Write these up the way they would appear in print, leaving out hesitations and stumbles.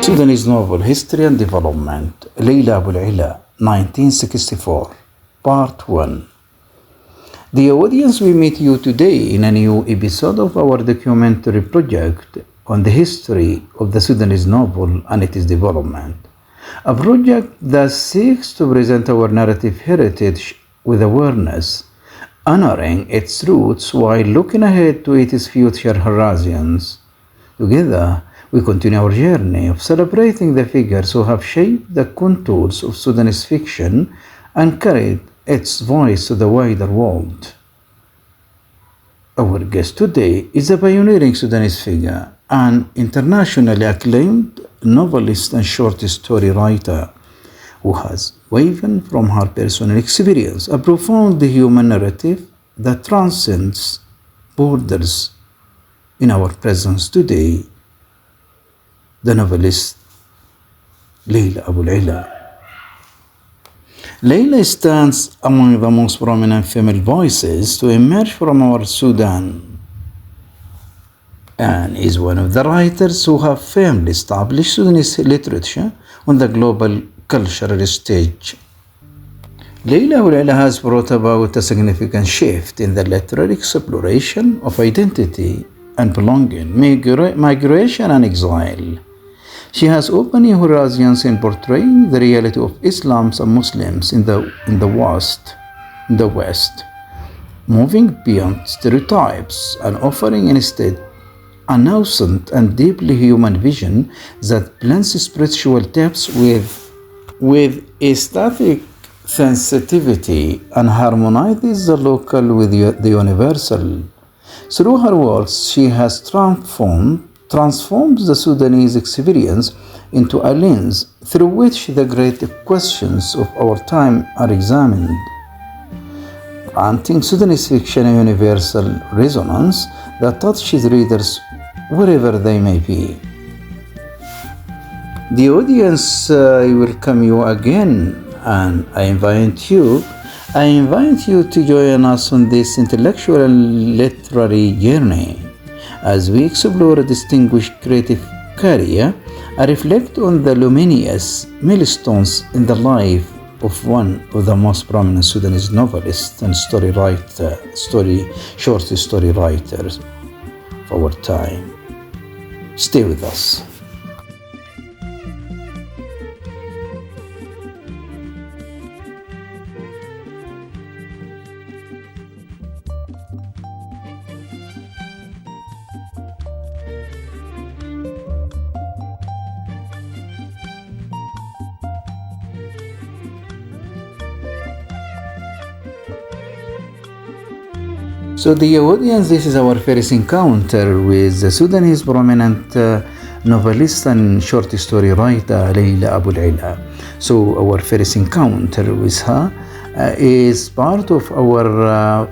Sudanese novel History and Development, Leila Aboulela, 1964, Part 1. The audience, we meet you today in a new episode of our documentary project on the history of the Sudanese novel and its development. A project that seeks to present our narrative heritage with awareness, honoring its roots while looking ahead to its future horizons. Together, we continue our journey of celebrating the figures who have shaped the contours of Sudanese fiction and carried its voice to the wider world. Our guest today is a pioneering Sudanese figure, an internationally acclaimed novelist and short story writer who has woven from her personal experience a profound human narrative that transcends borders. In our presence today, the novelist Leila Aboulela. Leila stands among the most prominent female voices to emerge from our Sudan and is one of the writers who have firmly established Sudanese literature on the global cultural stage. Leila Aboulela has brought about a significant shift in the literary exploration of identity and belonging, migration and exile. She has opened new horizons in portraying the reality of Islam and Muslims in the West, moving beyond stereotypes and offering instead a nascent and deeply human vision that blends spiritual depths with aesthetic sensitivity and harmonizes the local with the universal. Through her works, she has transformed the Sudanese experience into a lens through which the great questions of our time are examined, granting Sudanese fiction a universal resonance that touches readers wherever they may be. The audience, I welcome you again, and I invite you to join us on this intellectual and literary journey as we explore a distinguished creative career and reflect on the luminous milestones in the life of one of the most prominent Sudanese novelists and short story writers of our time. Stay with us. So the audience, this is our first encounter with the Sudanese prominent novelist and short story writer Leila Aboulela. So our first encounter with her is part of our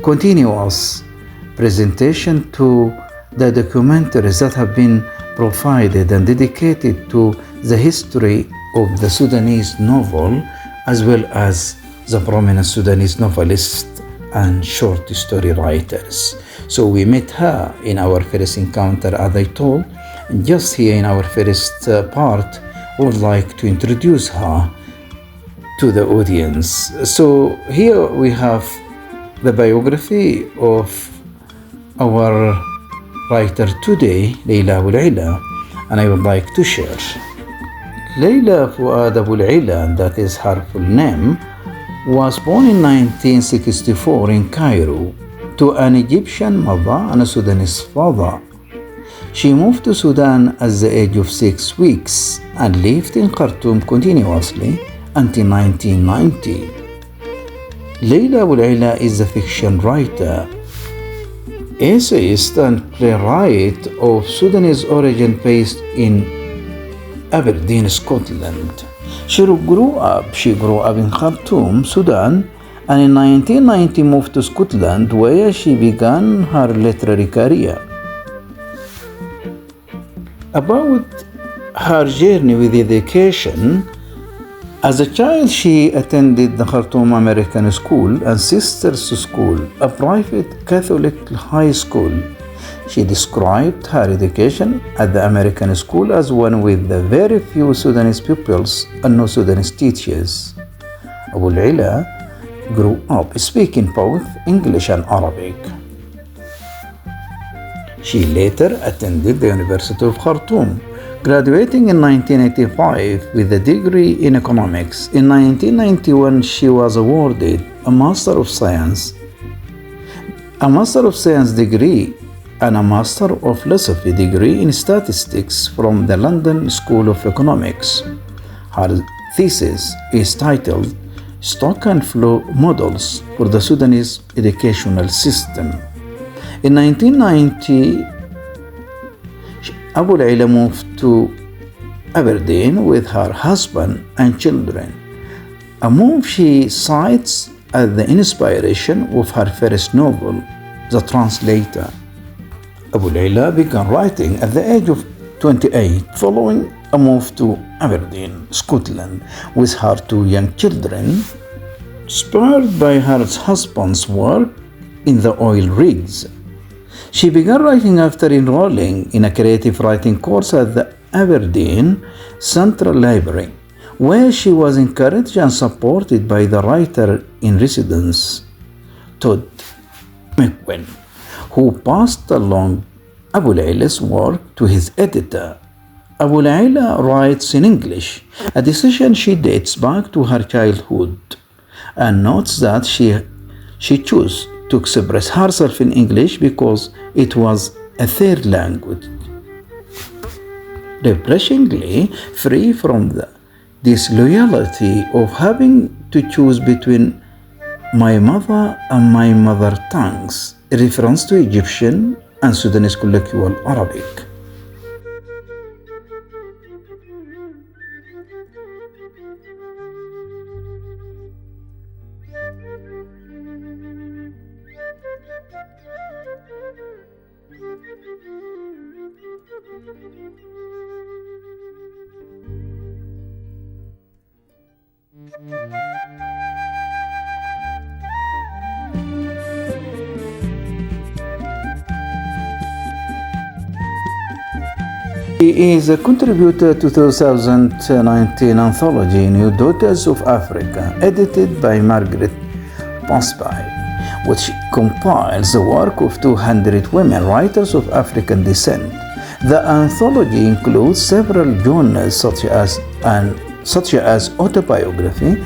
continuous presentation to the documentaries that have been provided and dedicated to the history of the Sudanese novel as well as the prominent Sudanese novelists and short story writers. So we met her in our first encounter, as I told, Just here in our first part, we would like to introduce her to the audience. So here we have the biography of our writer today, Leila Aboulela, and I would like to share. Leila Aboulela, that is her full name, was born in 1964 in Cairo to an Egyptian mother and a Sudanese father. She moved to Sudan at the age of 6 weeks and lived in Khartoum continuously until 1990. Leila Aboulela is a fiction writer, essayist and playwright of Sudanese origin based in Aberdeen, Scotland. She grew up in Khartoum, Sudan, and in 1990 moved to Scotland, where she began her literary career. About her journey with education, as a child she attended the Khartoum American School and Sisters School, a private Catholic high school. She described her education at the American school as one with the very few Sudanese pupils and no Sudanese teachers. Aboulela grew up speaking both English and Arabic. She later attended the University of Khartoum, graduating in 1985 with a degree in economics. In 1991, she was awarded a Master of Science degree and a Master of Philosophy degree in Statistics from the London School of Economics. Her thesis is titled Stock and Flow Models for the Sudanese Educational System. In 1990, Aboulela moved to Aberdeen with her husband and children, a move she cites as the inspiration of her first novel, The Translator. Aboulela began writing at the age of 28 following a move to Aberdeen, Scotland, with her 2 young children, spurred by her husband's work in the oil rigs. She began writing after enrolling in a creative writing course at the Aberdeen Central Library, where she was encouraged and supported by the writer in residence, Todd McQuinn, who passed along Aboulela's work to his editor. Aboulela writes in English, a decision she dates back to her childhood, and notes that she chose to express herself in English because it was a third language. Refreshingly free from the disloyalty of having to choose between my mother and my mother tongues, a reference to Egyptian and Sudanese colloquial Arabic. He is a contributor to 2019 anthology New Daughters of Africa, edited by Margaret Bosby, which compiles the work of 200 women writers of African descent. The anthology includes several genres such as autobiography,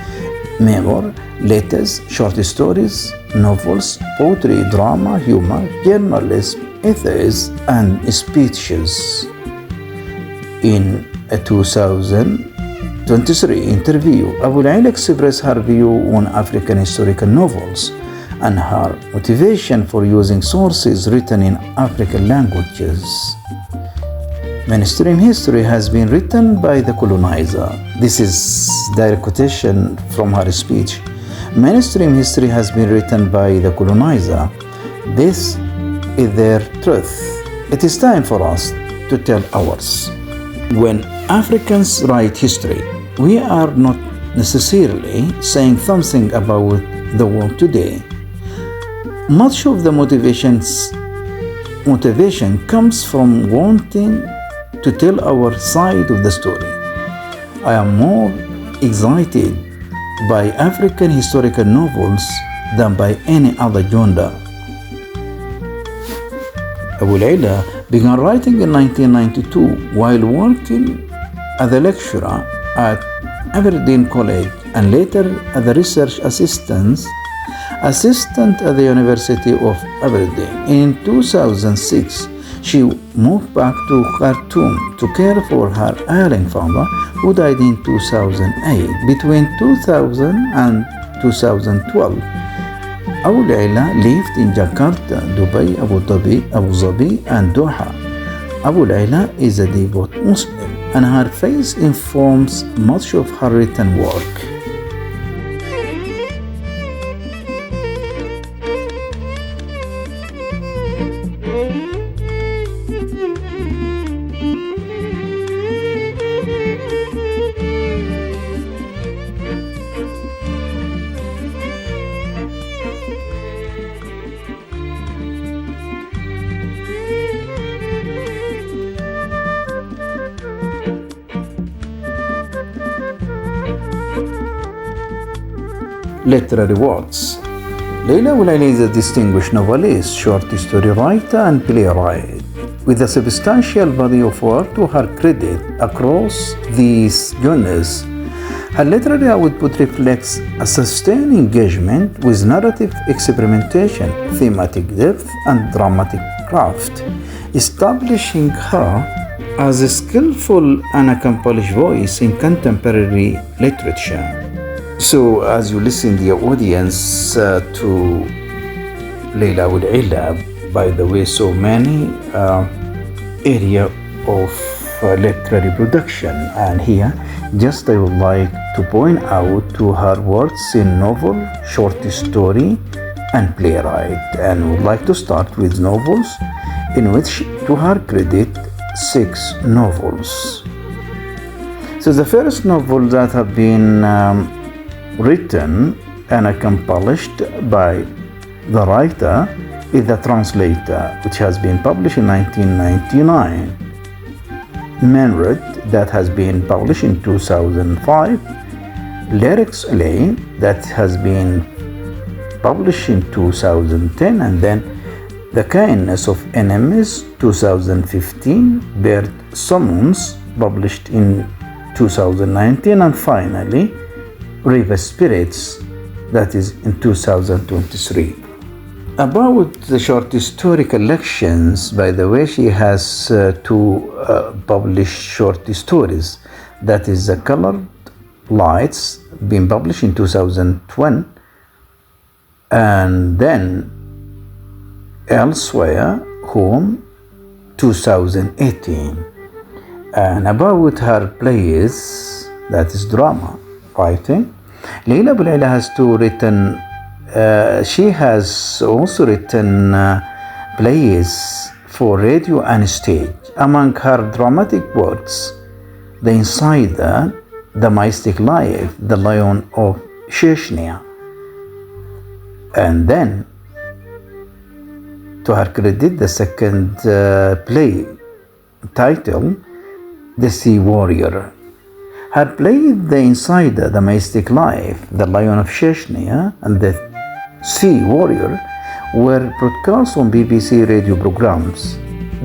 memoir, letters, short stories, novels, poetry, drama, humor, journalism, essays, and speeches. In a 2023 interview, Aboulela expressed her view on African historical novels and her motivation for using sources written in African languages. Mainstream history has been written by the colonizer. This is direct quotation from her speech. Mainstream history has been written by the colonizer. This is their truth. It is time for us to tell ours. When Africans write history, we are not necessarily saying something about the world today. Much of the motivation comes from wanting to tell our side of the story. I am more excited by African historical novels than by any other genre. Aboulela began writing in 1992 while working as a lecturer at Aberdeen College and later as a research assistant at the University of Aberdeen. In 2006, she moved back to Khartoum to care for her ailing father, who died in 2008. Between 2000 and 2012, Aboulela lived in Jakarta, Dubai, Abu Dhabi, and Doha. Aboulela is a devout Muslim, and her faith informs much of her written work. Literary works. Leila Aboulela is a distinguished novelist, short story writer, and playwright, with a substantial body of work to her credit across these genres. Her literary output reflects a sustained engagement with narrative experimentation, thematic depth, and dramatic craft, establishing her as a skillful and accomplished voice in contemporary literature. So, as you listen, the audience, to Leila Aboulela, by the way, so many area of literary production, and here just I would like to point out to her works in novel, short story, and playwright, and would like to start with novels, in which to her credit 6 novels. So the first novel that have been written and accomplished by the writer is The Translator, which has been published in 1999. Manred, that has been published in 2005. Lyrics LA, that has been published in 2010, and then The Kindness of Enemies, 2015. Bird Summons, published in 2019, and finally River Spirits, that is in 2023. About the short story collections, by the way, she has 2 published short stories. That is The Colored Lights, being published in 2020, and then Elsewhere, Home, 2018. And about her plays, that is drama writing, Leila Aboulela has written. She has also written plays for radio and stage. Among her dramatic works, The Insider, The Mystic Life, The Lion of Chechnya, and then, to her credit, the second play title, The Sea Warrior. Her play The Insider, The Mystic Life, The Lion of Chechnya, and The Sea Warrior were broadcast on BBC radio programs.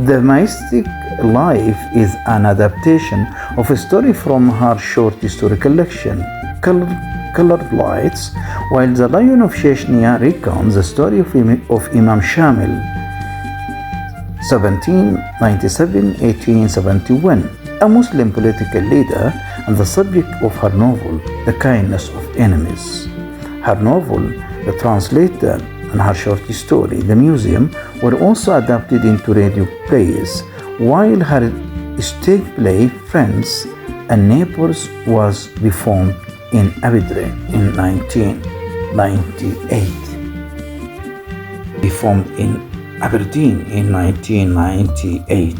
The Mystic Life is an adaptation of a story from her short story collection, Colored Lights, while The Lion of Chechnya recounts the story of Imam Shamil, 1797-1871, a Muslim political leader, and the subject of her novel, The Kindness of Enemies. Her novel, The Translator, and her short story, The Museum, were also adapted into radio plays, while her stage play, Friends and Neighbors, was performed in Aberdeen in 1998. Performed in Aberdeen in 1998.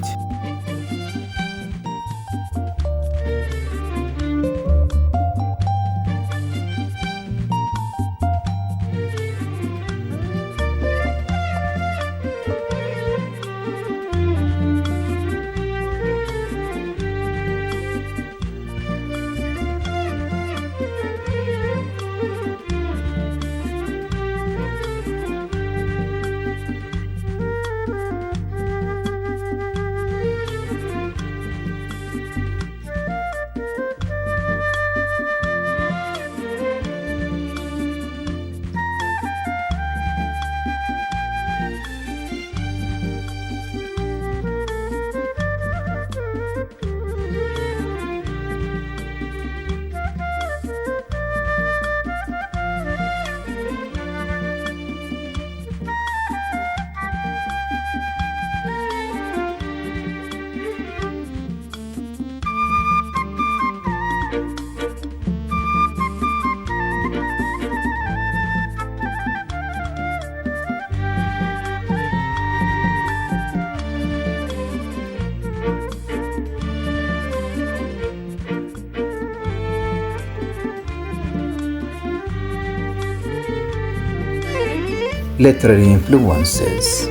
literary influences.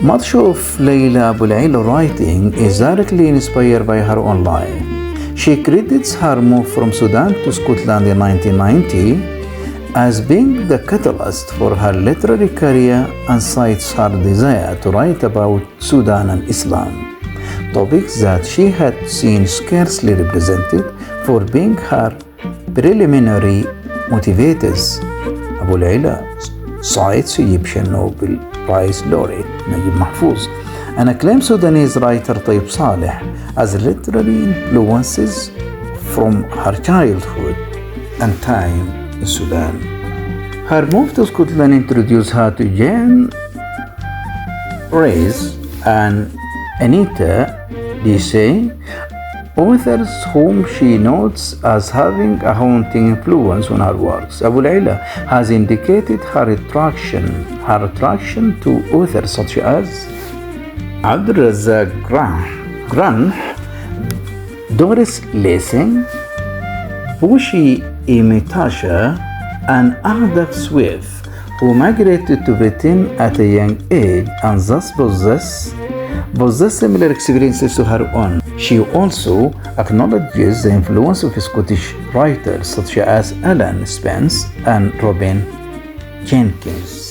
Much of Leila Aboulela writing is directly inspired by her own life. She credits her move from Sudan to Scotland in 1990 as being the catalyst for her literary career and cites her desire to write about Sudan and Islam, topics that she had seen scarcely represented for being her preliminary motivators. Aboulela cites Egyptian Nobel Prize laureate Najib Mahfouz, an acclaimed Sudanese writer Tayyip Saleh, as literary influences from her childhood and time in Sudan. Her move to Scotland introduced her to Jane Reyes and Anita Dicey, authors whom she notes as having a haunting influence on her works. Aboulela has indicated her attraction to authors such as Abdulrazak Granh, Doris Lessing, Bushi Imitasha, and Ardaf Swift, who migrated to Britain at a young age and thus possess similar experiences to her own. She also acknowledges the influence of Scottish writers such as Alan Spence and Robin Jenkins.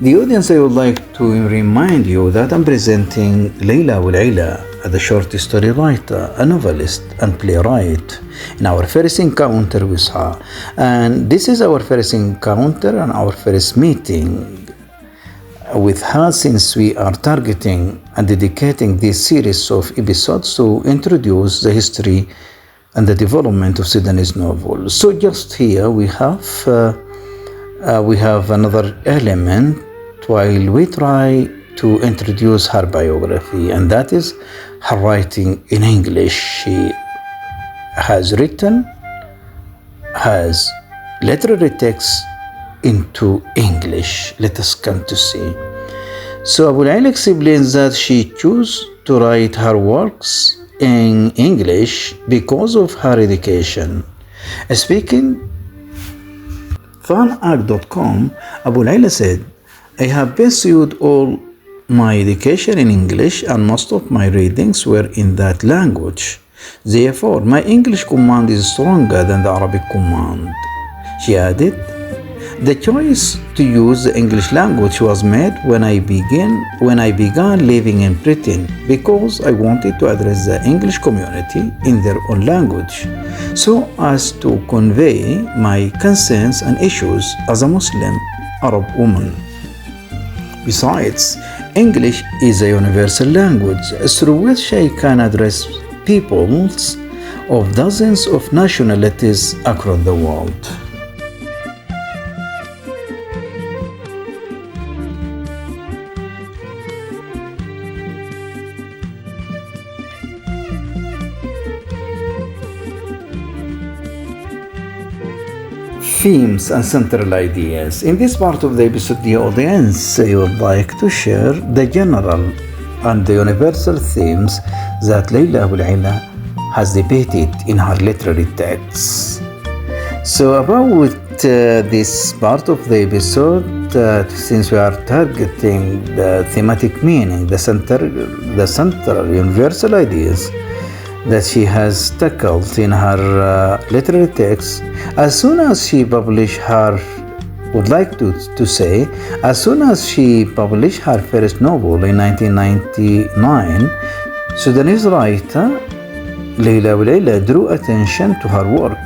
The audience, I would like to remind you that I'm presenting Leila Aboulela, the short story writer, a novelist and playwright, in our first encounter with her. And this is our first encounter and our first meeting with her, since we are targeting and dedicating this series of episodes to introduce the history and the development of Sudanese novels. So just here we have another element while we try to introduce her biography, and that is her writing in English. She has literary texts into English. Let us come to see. So Aboulela explains that she chose to write her works in English because of her education. Speaking fanarc.com, Aboulela said, "I have pursued all my education in English and most of my readings were in that language. Therefore, my English command is stronger than the Arabic command." She added, "The choice to use the English language was made when I began living in Britain because I wanted to address the English community in their own language, so as to convey my concerns and issues as a Muslim Arab woman. Besides, English is a universal language through which I can address peoples of dozens of nationalities across the world." Themes and central ideas. In this part of the episode, the audience would like to share the general and the universal themes that Leila Aboulela has debated in her literary texts. So about this part of the episode, since we are targeting the thematic meaning, the central universal ideas that she has tackled in her literary texts, as soon as she published her first novel in 1999, Sudanese writer Leila Aboulela drew attention to her work.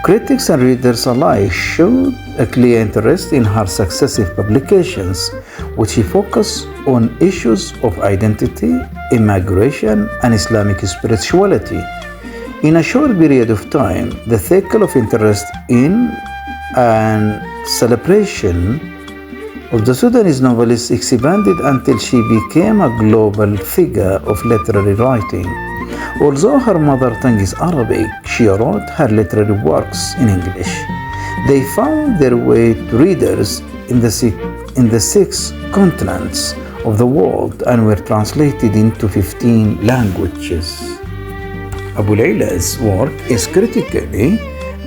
Critics and readers alike showed a clear interest in her successive publications, which focus on issues of identity, immigration, and Islamic spirituality. In a short period of time, the cycle of interest in and celebration of the Sudanese novelist expanded until she became a global figure of literary writing. Although her mother tongue is Arabic, she wrote her literary works in English. They found their way to readers in the six continents of the world and were translated into 15 languages. Abouelaila's work is critically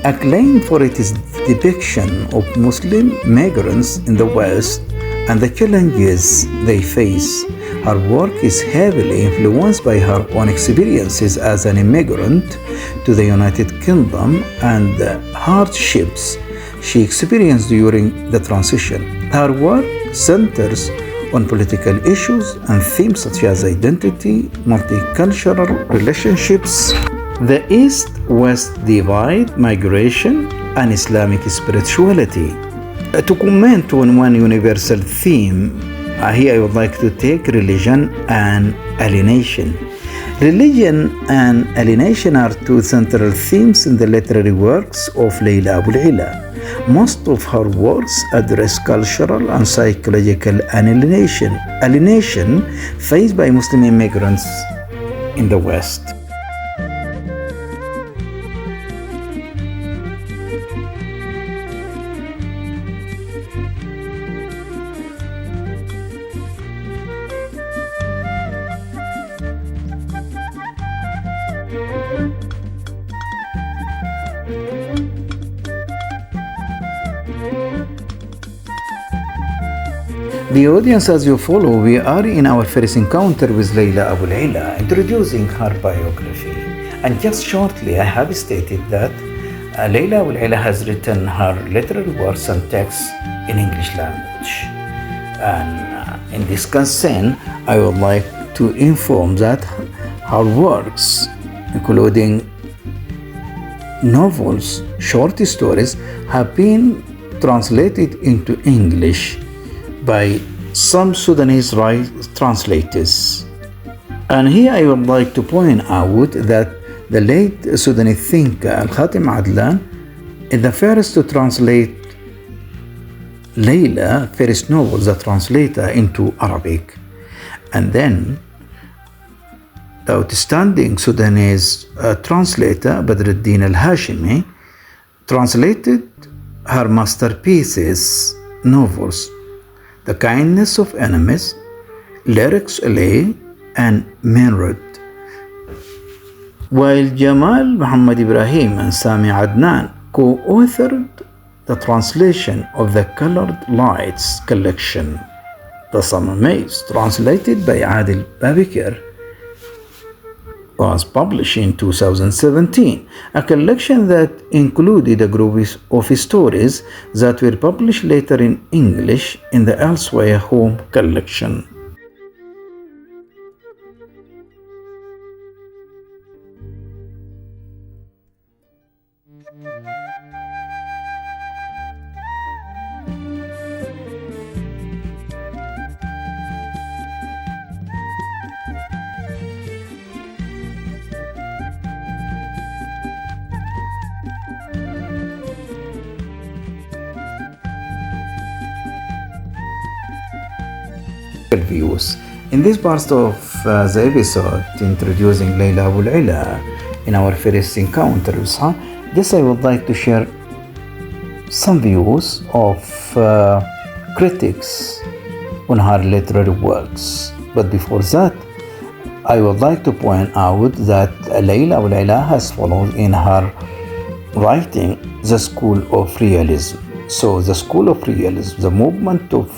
acclaimed for its depiction of Muslim migrants in the West and the challenges they face. Her work is heavily influenced by her own experiences as an immigrant to the United Kingdom and the hardships she experienced during the transition. Her work centers on political issues and themes such as identity, multicultural relationships, the East-West divide, migration, and Islamic spirituality. To comment on one universal theme, here I would like to take religion and alienation. Religion and alienation are two central themes in the literary works of Leila Aboulela. Most of her works address cultural and psychological alienation faced by Muslim immigrants in the West. The audience, as you follow, we are in our first encounter with Leila Aboulela, introducing her biography. And just shortly, I have stated that Leila Aboulela has written her literary works and texts in English language. And in this concern, I would like to inform that her works, including novels, short stories, have been translated into English by some Sudanese translators. And here I would like to point out that the late Sudanese thinker Al-Khatim Adlan is the first to translate Leila, first novel, the translator, into Arabic. And then the outstanding Sudanese translator Badruddin Al-Hashimi translated her masterpieces, novels, The Kindness of Enemies, Lyrics LA, and Menrod. While Jamal Muhammad Ibrahim and Sami Adnan co-authored the translation of the Colored Lights collection. The Summer Maze, translated by Adil Babikir, was published in 2017, a collection that included a group of stories that were published later in English in the Elsewhere Home collection. Views. In this part of the episode introducing Leila Aboulela in our first encounter with her, I would like to share some views of critics on her literary works. But before that, I would like to point out that Leila Aboulela has followed in her writing the school of realism. So the school of realism, the movement of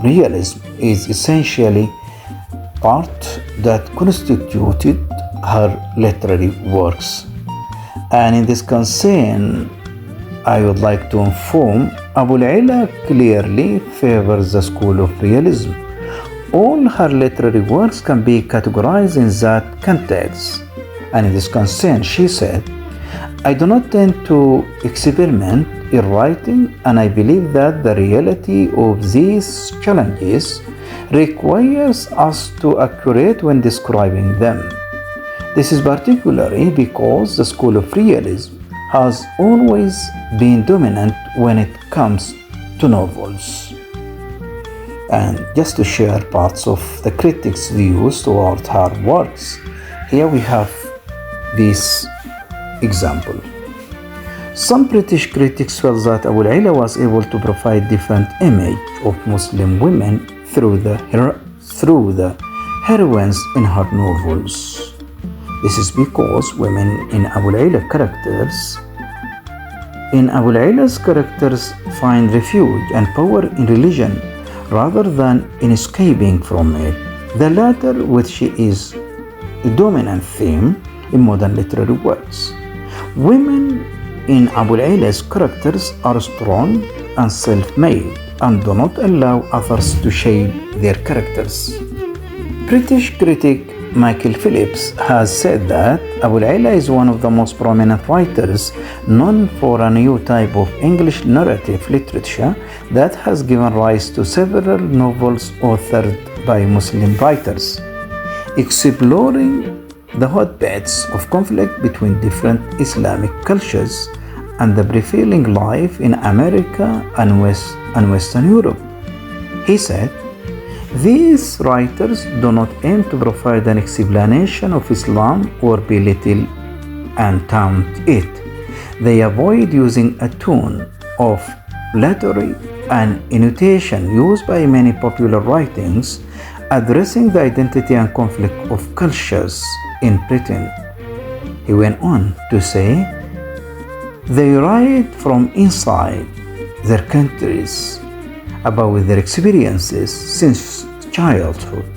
realism, is essentially part that constituted her literary works. And in this concern, I would like to inform Aboulela clearly favors the school of realism. All her literary works can be categorized in that context. And in this concern, she said, I do not tend to experiment in writing, and I believe that the reality of these challenges requires us to be accurate when describing them. This is particularly because the school of realism has always been dominant when it comes to novels. And just to share parts of the critics' views toward her works, here we have this example. Some British critics felt that Aboulela was able to provide different image of Muslim women through the heroines in her novels. This is because women in Aboulaila's characters find refuge and power in religion rather than in escaping from it, the latter which is a dominant theme in modern literary works. Women in Aboulaila's characters are strong and self-made and do not allow others to shape their characters. British critic Michael Phillips has said that Aboulela is one of the most prominent writers known for a new type of English narrative literature that has given rise to several novels authored by Muslim writers, exploring the hotbeds of conflict between different Islamic cultures and the prevailing life in America and Western Europe. He said, "These writers do not aim to provide an explanation of Islam or belittle and taunt it. They avoid using a tone of flattery and intonation used by many popular writings addressing the identity and conflict of cultures in Britain." He went on to say, "They write from inside their countries about their experiences since childhood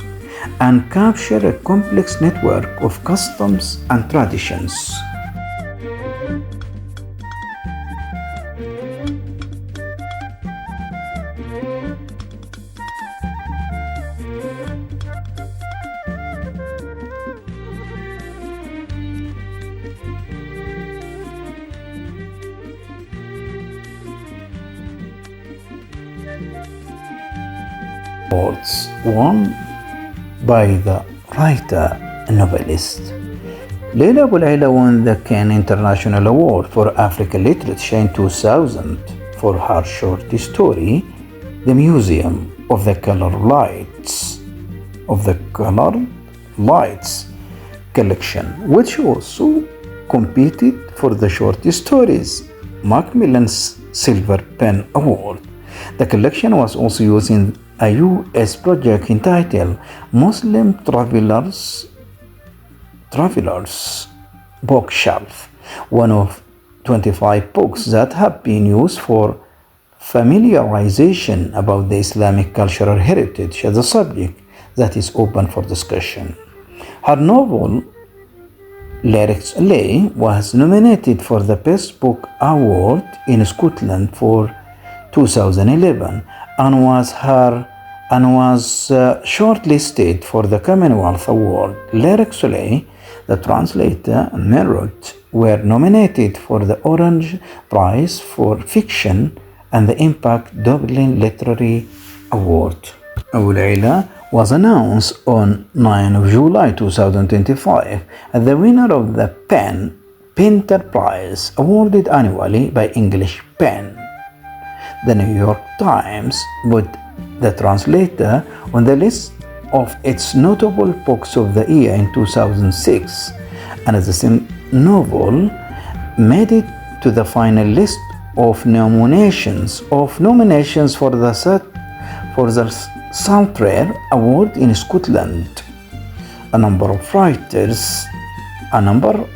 and capture a complex network of customs and traditions." Awards won by the writer and novelist. Leila Aboulela won the Cannes International Award for African Literature in 2000 for her short story, The Museum of the Colored Lights collection, which also competed for the short stories Macmillan's Silver Pen Award. The collection was also used in a U.S. project entitled Muslim Travelers Bookshelf, one of 25 books that have been used for familiarization about the Islamic cultural heritage as a subject that is open for discussion. Her novel, Lyrics Lay, was nominated for the Best Book Award in Scotland for 2011 and was shortlisted for the Commonwealth Award. Lyrics Lay, the translator and Merritt were nominated for the Orange Prize for Fiction and the Impact Dublin Literary Award. Aboulela was announced on 9 July 2025 as the winner of the Pinter Prize, awarded annually by English Pen. The New York Times put the translator on the list of its notable books of the year in 2006, and the same novel made it to the final list of nominations for the Saltire Award in Scotland. A number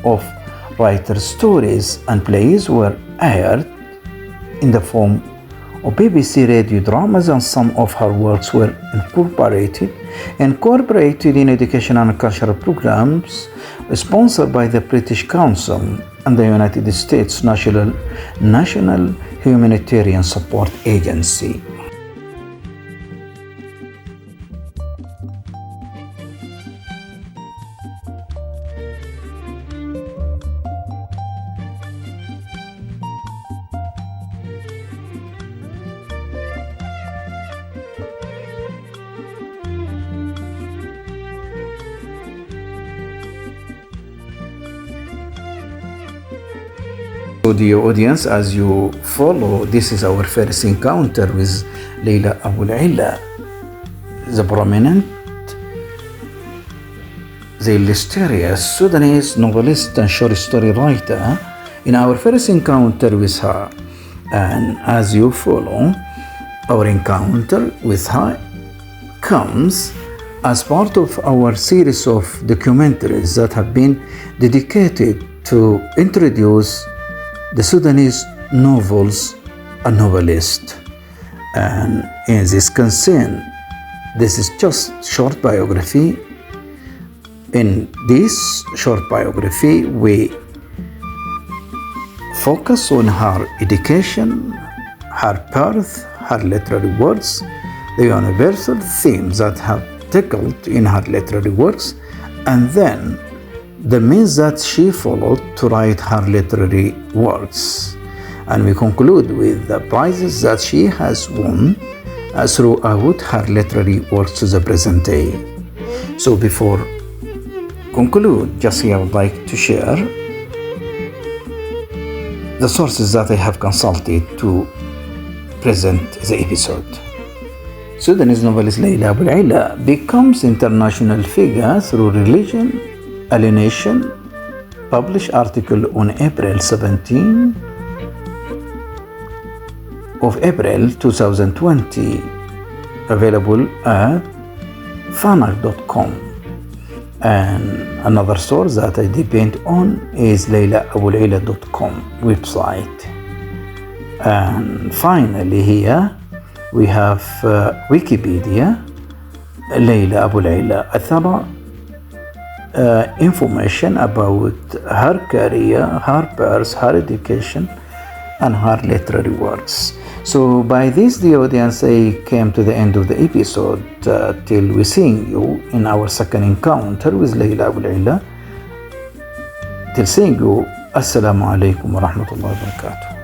of writers' stories and plays were aired in the form of BBC radio dramas, and some of her works were incorporated in education and cultural programs sponsored by the British Council and the United States National Humanitarian Support Agency. Dear audience, as you follow, this is our first encounter with Leila Aboulela. the prominent, the illustrious Sudanese novelist and short story writer, in our first encounter with her. And as you follow, our encounter with her comes as part of our series of documentaries that have been dedicated to introduce the Sudanese novels and novelist. And in this concern, this is just short biography. In this short biography, we focus on her education, her birth, her literary works, the universal themes that have tackled in her literary works, and then the means that she followed to write her literary works. And we conclude with the prizes that she has won throughout her literary works to the present day. So before conclude, just here I would like to share the sources that I have consulted to present the episode. Sudanese novelist Leila Aboulela becomes international figure through Religion, Alienation, published article on April 17 of April 2020, available at fanak.com. And another source that I depend on is leilaaboulela.com website. And finally here we have Wikipedia, Leila Aboulela, a thorough information about her career, her birth, her education, and her literary works. So by this, the audience, I came to the end of the episode. Till we seeing you in our second encounter with Leila Aboulela. Till seeing you, Assalamu alaikum wa rahmatullahi wa barakatuh.